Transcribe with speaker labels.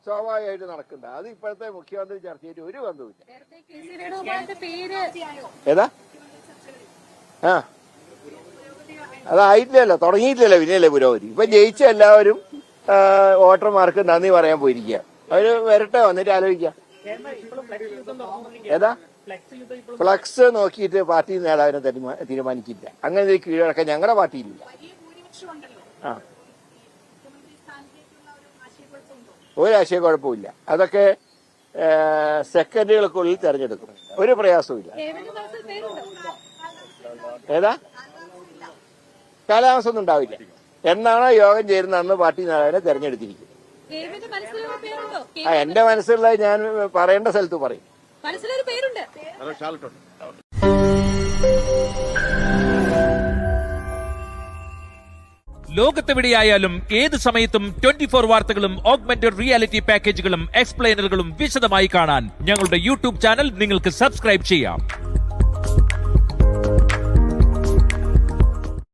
Speaker 1: സ്വാഭാവികമായിട്ട് നടക്കണ്ട. അത് ഇപ്പോഴത്തെ മുഖ്യമന്ത്രി ചർച്ചയായിട്ട് ഒരു ബന്ധവുമില്ല. ഏതാ? ആ, അതായിട്ടില്ലല്ലോ, തുടങ്ങിയിട്ടില്ലല്ലോ, പിന്നെയല്ലേ പുരോഗതി. ഇപ്പൊ ജയിച്ച എല്ലാവരും വോട്ടർമാർക്ക് നന്ദി പറയാൻ പോയിരിക്കുക. അവര് വരട്ടെ, വന്നിട്ട് ആലോചിക്കാം. ഏതാ? ഫ്ലക്സ് നോക്കിയിട്ട് പാർട്ടി നേതാവിനെ തീരുമാനിക്കില്ല. അങ്ങനെ ഒരു കീഴടക്കം ഞങ്ങളുടെ പാർട്ടിയിലില്ല. ആ, ഒരു ആശയക്കുഴപ്പമില്ല. അതൊക്കെ സെക്കൻഡുകൾക്കുള്ളിൽ തെരഞ്ഞെടുക്കും. ഒരു പ്രയാസവും. ഏതാ? കാലാവസ്ഥ ഉണ്ടാവില്ല. എന്നാണോ യോഗം ചേരുന്ന അന്ന് പാർട്ടി നേതാവിനെ തെരഞ്ഞെടുത്തിരിക്കും. എന്റെ മനസ്സിലുള്ള ഞാൻ പറയേണ്ട സ്ഥലത്ത് പറയും.
Speaker 2: ലോകത്തെവിടെയായാലും ഏത് സമയത്തും 24 വാർത്തകളും ഓഗ്മെന്റഡ് റിയാലിറ്റി പാക്കേജുകളും എക്സ്പ്ലെയിനറുകളും വിശദമായി കാണാൻ ഞങ്ങളുടെ യൂട്യൂബ് ചാനൽ നിങ്ങൾക്ക് സബ്സ്ക്രൈബ് ചെയ്യാം.